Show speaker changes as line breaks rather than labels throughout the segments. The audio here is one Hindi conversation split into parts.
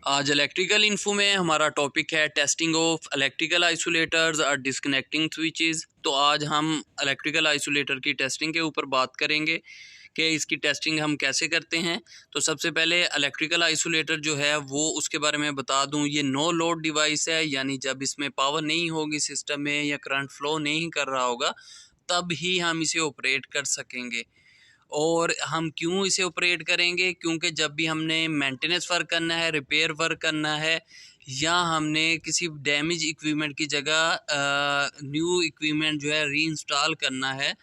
आज इलेक्ट्रिकल इन्फो में हमारा टॉपिक है टेस्टिंग ऑफ इलेक्ट्रिकल आइसोलेटर्स और डिस्कनेक्टिंग स्विचेस। तो आज हम इलेक्ट्रिकल आइसोलेटर की टेस्टिंग के ऊपर बात करेंगे कि इसकी टेस्टिंग हम कैसे करते हैं। तो सबसे पहले इलेक्ट्रिकल आइसोलेटर जो है वो उसके बारे में बता दूं, ये नो लोड डिवाइस है, यानी जब इसमें पावर नहीं होगी सिस्टम में या करंट फ्लो नहीं कर रहा होगा तब ही हम इसे ऑपरेट कर सकेंगे। और हम क्यों इसे ऑपरेट करेंगे? क्योंकि जब भी हमने मेंटेनेंस वर्क करना है, रिपेयर वर्क करना है, या हमने किसी डैमेज इक्विपमेंट की जगह न्यू इक्विपमेंट जो है री इंस्टॉल करना है,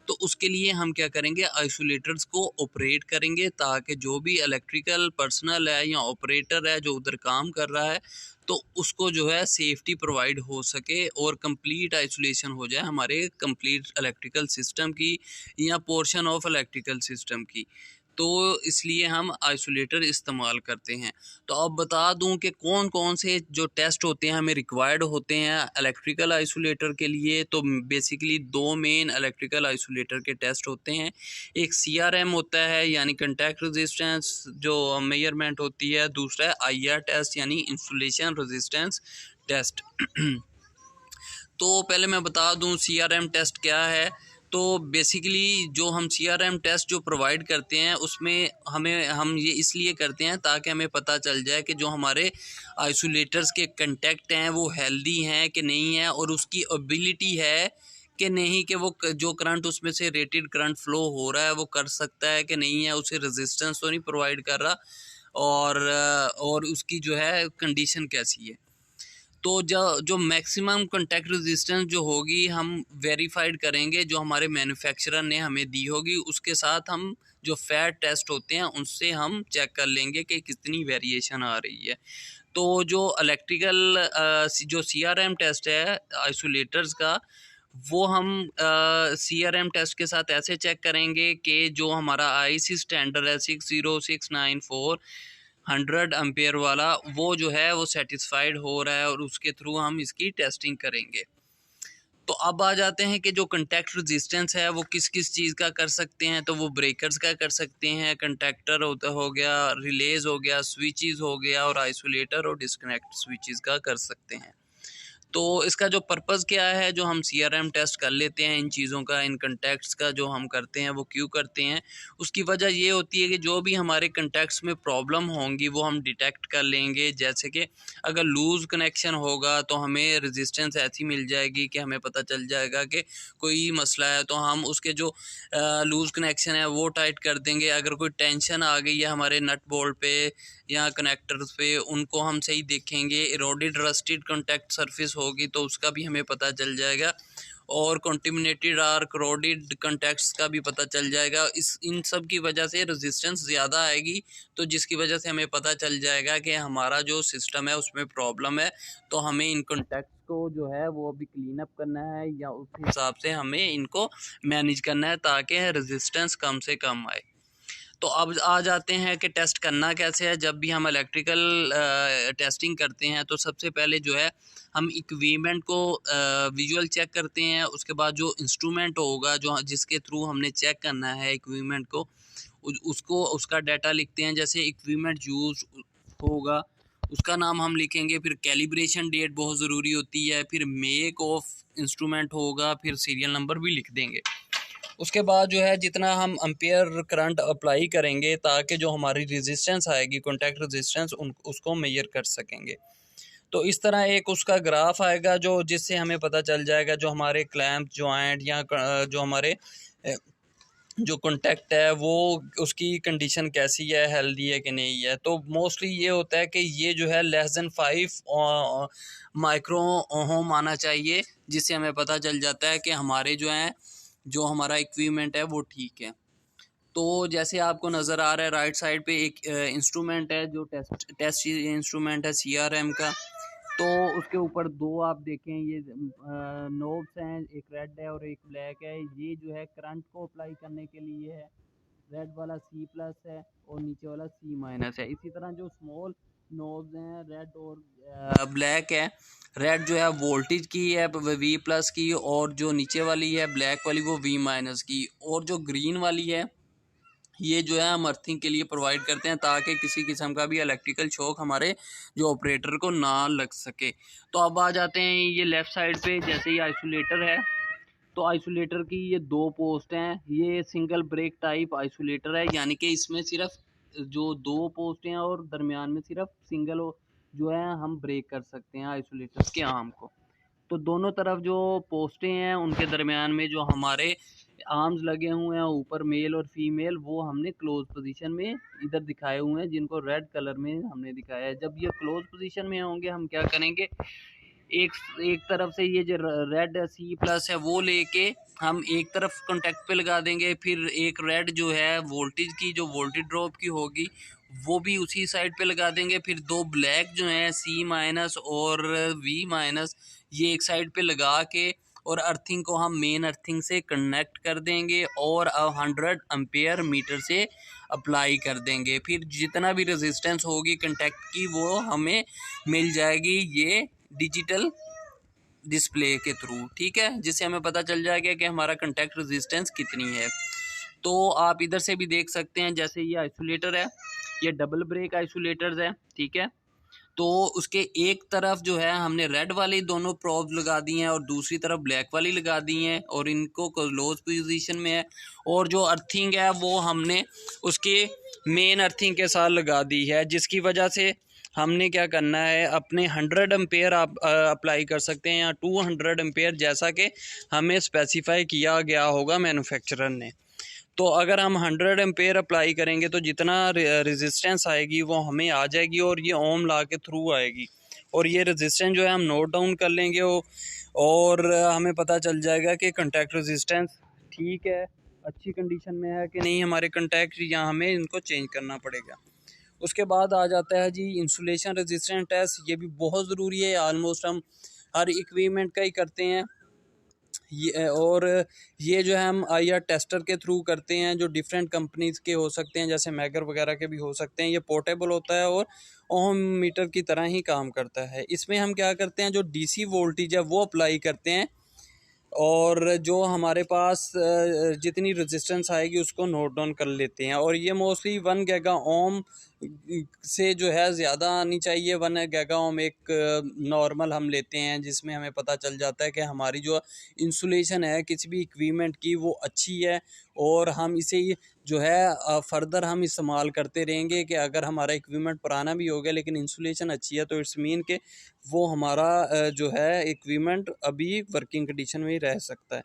तो उसके लिए हम क्या करेंगे, आइसोलेटर्स को ऑपरेट करेंगे ताकि जो भी इलेक्ट्रिकल पर्सनल है या ऑपरेटर है जो उधर काम कर रहा है तो उसको जो है सेफ्टी प्रोवाइड हो सके और कंप्लीट आइसोलेशन हो जाए हमारे कंप्लीट इलेक्ट्रिकल सिस्टम की या पोर्शन ऑफ इलेक्ट्रिकल सिस्टम की। तो इसलिए हम आइसोलेटर इस्तेमाल करते हैं। तो अब बता दूं कि कौन कौन से जो टेस्ट होते हैं हमें रिक्वायर्ड होते हैं इलेक्ट्रिकल आइसोलेटर के लिए। तो बेसिकली दो मेन इलेक्ट्रिकल आइसोलेटर के टेस्ट होते हैं। एक CRM होता है यानी कंटैक्ट रेजिस्टेंस जो मेजरमेंट होती है, दूसरा है IR टेस्ट यानी इंसुलेशन रेजिस्टेंस टेस्ट। तो पहले मैं बता दूं CRM टेस्ट क्या है। तो बेसिकली जो हम CRM टेस्ट जो प्रोवाइड करते हैं उसमें हम ये इसलिए करते हैं ताकि हमें पता चल जाए कि जो हमारे आइसोलेटर्स के कंटेक्ट हैं वो हेल्दी हैं कि नहीं है, और उसकी एबिलिटी है कि नहीं, कि वो जो करंट उसमें से रेटेड करंट फ्लो हो रहा है वो कर सकता है कि नहीं है, उसे रेजिस्टेंस तो नहीं प्रोवाइड कर रहा, और उसकी जो है कंडीशन कैसी है। तो जो मैक्सिमम कॉन्टैक्ट रेजिस्टेंस जो होगी हम वेरीफाइड करेंगे, जो हमारे मैन्युफैक्चरर ने हमें दी होगी, उसके साथ हम जो फैट टेस्ट होते हैं उनसे हम चेक कर लेंगे कि कितनी वेरिएशन आ रही है। तो जो इलेक्ट्रिकल जो CRM टेस्ट है आइसोलेटर्स का, वो हम CRM टेस्ट के साथ ऐसे चेक करेंगे कि जो हमारा IEC स्टैंडर्ड है 60694 100 एम्पेयर वाला, वो जो है वो सेटिस्फाइड हो रहा है और उसके थ्रू हम इसकी टेस्टिंग करेंगे। तो अब आ जाते हैं कि जो कंटैक्ट रेजिस्टेंस है वो किस किस चीज़ का कर सकते हैं। तो वो ब्रेकर्स का कर सकते हैं, कंटैक्टर हो गया, रिलेज हो गया, स्विचेस हो गया, और आइसोलेटर और डिस्कनेक्ट स्विचेस का कर सकते हैं। तो इसका जो पर्पज़ क्या है, जो हम CRM टेस्ट कर लेते हैं इन चीज़ों का, इन कंटैक्ट्स का जो हम करते हैं वो क्यों करते हैं, उसकी वजह ये होती है कि जो भी हमारे कंटैक्ट्स में प्रॉब्लम होंगी वो हम डिटेक्ट कर लेंगे। जैसे कि अगर लूज़ कनेक्शन होगा तो हमें रेजिस्टेंस ऐसी मिल जाएगी कि हमें पता चल जाएगा कि कोई मसला है, तो हम उसके जो लूज़ कनेक्शन है वो टाइट कर देंगे। अगर कोई टेंशन आ गई है हमारे नट बोल्ट पे या कनेक्टर्स पे, उनको हम सही देखेंगे। इरोडेड रस्टेड कॉन्टैक्ट सरफेस होगी तो उसका भी हमें पता चल जाएगा, और कॉन्टिमिनेटेड और करोडेड कॉन्टैक्ट्स का भी पता चल जाएगा। इन सब की वजह से रेजिस्टेंस ज़्यादा आएगी, तो जिसकी वजह से हमें पता चल जाएगा कि हमारा जो सिस्टम है उसमें प्रॉब्लम है। तो हमें इन कॉन्टैक्ट्स को जो है वो अभी क्लीन अप करना है, या उस हिसाब से हमें इनको मैनेज करना है ताकि रेजिस्टेंस कम से कम आए। तो अब आ जाते हैं कि टेस्ट करना कैसे है। जब भी हम इलेक्ट्रिकल टेस्टिंग करते हैं तो सबसे पहले जो है हम इक्विपमेंट को विजुअल चेक करते हैं। उसके बाद जो इंस्ट्रूमेंट होगा जो जिसके थ्रू हमने चेक करना है इक्विपमेंट को, उसको उसका डाटा लिखते हैं। जैसे इक्विपमेंट यूज होगा उसका नाम हम लिखेंगे, फिर कैलिब्रेशन डेट बहुत ज़रूरी होती है, फिर मेक ऑफ इंस्ट्रूमेंट होगा, फिर सीरियल नंबर भी लिख देंगे। उसके बाद जो है जितना हम एम्पेयर करंट अप्लाई करेंगे ताकि जो हमारी रेजिस्टेंस आएगी कॉन्टैक्ट रेजिस्टेंस उसको मेजर कर सकेंगे। तो इस तरह एक उसका ग्राफ आएगा जो जिससे हमें पता चल जाएगा जो हमारे क्लैंप जॉइंट या जो हमारे जो कॉन्टैक्ट है वो उसकी कंडीशन कैसी है, हेल्दी है कि नहीं है। तो मोस्टली ये होता है कि ये जो है लेस देन 5 माइक्रो ओम आना चाहिए, जिससे हमें पता चल जाता है कि हमारे जो हैं जो हमारा इक्विपमेंट है वो ठीक है। तो जैसे आपको नज़र आ रहा है राइट साइड पे एक इंस्ट्रूमेंट है जो टेस्ट इंस्ट्रूमेंट है CRM का। तो उसके ऊपर दो आप देखें ये नोब्स हैं, एक रेड है और एक ब्लैक है। ये जो है करंट को अप्लाई करने के लिए है। रेड वाला C+ है और नीचे वाला C- है। इसी तरह जो स्मॉल नोब्स हैं रेड और ब्लैक है, रेड जो है वोल्टेज की है V+ की, और जो नीचे वाली है ब्लैक वाली वो V- की, और जो ग्रीन वाली है ये जो है हम अर्थिंग के लिए प्रोवाइड करते हैं ताकि किसी किस्म का भी इलेक्ट्रिकल शॉक हमारे जो ऑपरेटर को ना लग सके। तो अब आ जाते हैं ये लेफ़्ट साइड पे, जैसे ये आइसोलेटर है तो आइसोलेटर की ये दो पोस्ट हैं। ये सिंगल ब्रेक टाइप आइसोलेटर है, यानी कि इसमें सिर्फ जो दो पोस्ट हैं और दरमियान में सिर्फ सिंगल जो है हम ब्रेक कर सकते हैं आइसोलेटर के आर्म को। तो दोनों तरफ जो पोस्टें हैं उनके दरमियान में जो हमारे आर्म्स लगे हुए हैं ऊपर मेल और फीमेल, वो हमने क्लोज पोजीशन में इधर दिखाए हुए हैं, जिनको रेड कलर में हमने दिखाया है। जब ये क्लोज पोजीशन में होंगे हम क्या करेंगे, एक एक तरफ से ये जो रेड C+ है वो लेके हम एक तरफ कॉन्टेक्ट पे लगा देंगे, फिर एक रेड जो है वोल्टेज की, जो वोल्टेज ड्रॉप की होगी वो भी उसी साइड पे लगा देंगे। फिर दो ब्लैक जो हैं C- और V-, ये एक साइड पे लगा के और अर्थिंग को हम मेन अर्थिंग से कनेक्ट कर देंगे और 100 एम्पेयर मीटर से अप्लाई कर देंगे। फिर जितना भी रेजिस्टेंस होगी कंटेक्ट की वो हमें मिल जाएगी ये डिजिटल डिस्प्ले के थ्रू, ठीक है, जिससे हमें पता चल जाएगा कि हमारा कंटेक्ट रेजिस्टेंस कितनी है। तो आप इधर से भी देख सकते हैं, जैसे ये आइसोलेटर है, ये डबल ब्रेक आइसोलेटर्स है, ठीक है। तो उसके एक तरफ जो है हमने रेड वाली दोनों प्रोब लगा दी हैं और दूसरी तरफ ब्लैक वाली लगा दी हैं और इनको क्लोज पोजीशन में है। और जो अर्थिंग है वो हमने उसके मेन अर्थिंग के साथ लगा दी है, जिसकी वजह से हमने क्या करना है, अपने 100 एम्पेयर आप अप्लाई कर सकते हैं या 200 एम्पेयर, जैसा कि हमें स्पेसिफाई किया गया होगा मैन्युफैक्चरर ने। तो अगर हम 100 एम्पेयर अप्लाई करेंगे तो जितना रेजिस्टेंस आएगी वो हमें आ जाएगी और ये ओम लॉ के थ्रू आएगी। और ये रेजिस्टेंस जो है हम नोट डाउन कर लेंगे और हमें पता चल जाएगा कि कंटैक्ट रेजिस्टेंस ठीक है, अच्छी कंडीशन में है कि नहीं हमारे कंटैक्ट, या हमें इनको चेंज करना पड़ेगा। उसके बाद आ जाता है जी इंसुलेशन रेजिस्टेंस टेस्ट। ये भी बहुत ज़रूरी है, आलमोस्ट हम हर इक्विपमेंट का ही करते हैं और ये जो है हम IR टेस्टर के थ्रू करते हैं, जो डिफरेंट कंपनीज़ के हो सकते हैं, जैसे मैगर वगैरह के भी हो सकते हैं। ये पोर्टेबल होता है और ओम मीटर की तरह ही काम करता है। इसमें हम क्या करते हैं, जो DC वोल्टेज है वो अप्लाई करते हैं और जो हमारे पास जितनी रेजिस्टेंस आएगी उसको नोट डाउन कर लेते हैं। और ये मोस्टली 1 गीगा ओम से जो है ज़्यादा आनी चाहिए। 1 गीगा ओम एक नॉर्मल हम लेते हैं, जिसमें हमें पता चल जाता है कि हमारी जो इंसुलेशन है किसी भी इक्विपमेंट की वो अच्छी है और हम इसे जो है फर्दर हम इस्तेमाल करते रहेंगे। कि अगर हमारा इक्विपमेंट पुराना भी हो गया लेकिन इंसुलेशन अच्छी है तो इट्स मीन के वो हमारा जो है इक्विपमेंट अभी वर्किंग कंडीशन में ही रह सकता है।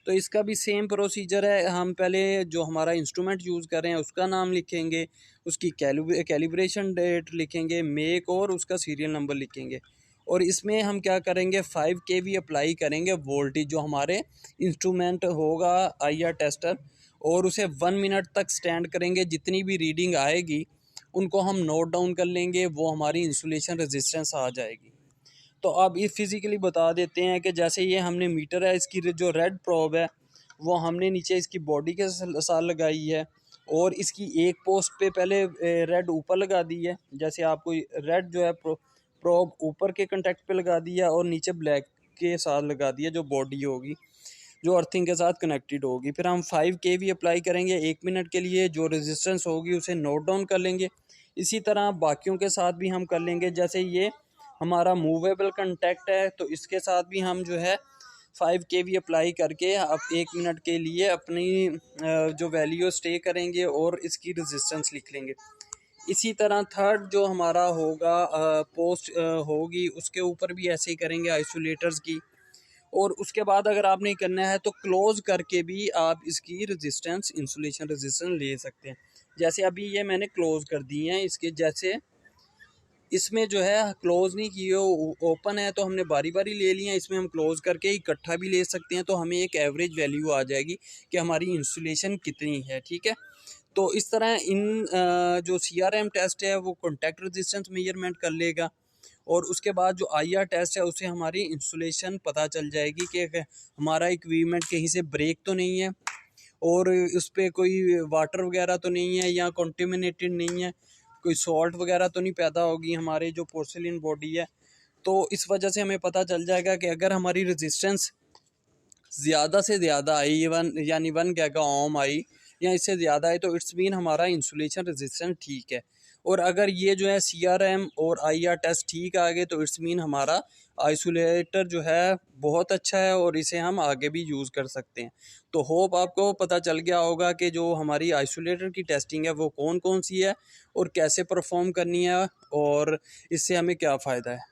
तो इसका भी सेम प्रोसीजर है। हम पहले जो हमारा इंस्ट्रूमेंट यूज़ कर रहे हैं उसका नाम लिखेंगे, उसकी कैलिब्रेशन डेट लिखेंगे, मेक और उसका सीरियल नंबर लिखेंगे। और इसमें हम क्या करेंगे, 5 kV अप्लाई करेंगे वोल्टेज जो हमारे इंस्ट्रूमेंट होगा IR टेस्टर, और उसे 1 मिनट तक स्टैंड करेंगे। जितनी भी रीडिंग आएगी उनको हम नोट डाउन कर लेंगे, वो हमारी इंसुलेशन रेजिस्टेंस आ जाएगी। तो अब ये फिज़िकली बता देते हैं कि जैसे ये हमने मीटर है, इसकी जो रेड प्रोब है वो हमने नीचे इसकी बॉडी के साथ लगाई है और इसकी एक पोस्ट पे पहले रेड ऊपर लगा दी है। जैसे आपको रेड जो है प्रोब ऊपर के कंटेक्ट पे लगा दिया और नीचे ब्लैक के साथ लगा दिया, जो बॉडी होगी जो अर्थिंग के साथ कनेक्टेड होगी। फिर हम 5 kV अप्लाई करेंगे 1 मिनट के लिए, जो रेजिस्टेंस होगी उसे नोट डाउन कर लेंगे। इसी तरह बाकियों के साथ भी हम कर लेंगे। जैसे ये हमारा मूवेबल कंटेक्ट है तो इसके साथ भी हम जो है 5 kV अप्लाई करके अब 1 मिनट के लिए अपनी जो वैल्यू स्टे करेंगे और इसकी रेजिस्टेंस लिख लेंगे। इसी तरह थर्ड जो हमारा होगा पोस्ट होगी उसके ऊपर भी ऐसे ही करेंगे आइसोलेटर्स की। और उसके बाद अगर आपने करना है तो क्लोज करके भी आप इसकी रेजिस्टेंस इंसुलेशन रेजिस्टेंस ले सकते हैं। जैसे अभी ये मैंने क्लोज कर दी हैं इसके, जैसे इसमें जो है क्लोज नहीं किए, ओपन है तो हमने बारी बारी ले लिया। इसमें हम क्लोज करके इकट्ठा भी ले सकते हैं, तो हमें एक एवरेज वैल्यू आ जाएगी कि हमारी इंसुलेशन कितनी है, ठीक है। तो इस तरह इन जो CRM टेस्ट है वो कॉन्टैक्ट रेजिस्टेंस मेजरमेंट कर लेगा और उसके बाद जो IR टेस्ट है उससे हमारी इंसुलेशन पता चल जाएगी कि हमारा इक्विपमेंट कहीं से ब्रेक तो नहीं है और उस पर कोई वाटर वगैरह तो नहीं है या कॉन्टेमिनेटेड नहीं है, कोई सॉल्ट वगैरह तो नहीं पैदा होगी हमारे जो पोर्सिलिन बॉडी है। तो इस वजह से हमें पता चल जाएगा कि अगर हमारी रेजिस्टेंस ज़्यादा से ज़्यादा आई 1 यानी 1 गीगा ओम आई या इससे ज़्यादा है तो इट्स मीन हमारा इंसुलेशन रेजिस्टेंस ठीक है। और अगर ये जो है CRM और IR टेस्ट ठीक आ गए तो इट्स मीन हमारा आइसोलेटर जो है बहुत अच्छा है और इसे हम आगे भी यूज़ कर सकते हैं। तो होप आपको पता चल गया होगा कि जो हमारी आइसोलेटर की टेस्टिंग है वो कौन कौन सी है और कैसे परफॉर्म करनी है और इससे हमें क्या फ़ायदा है।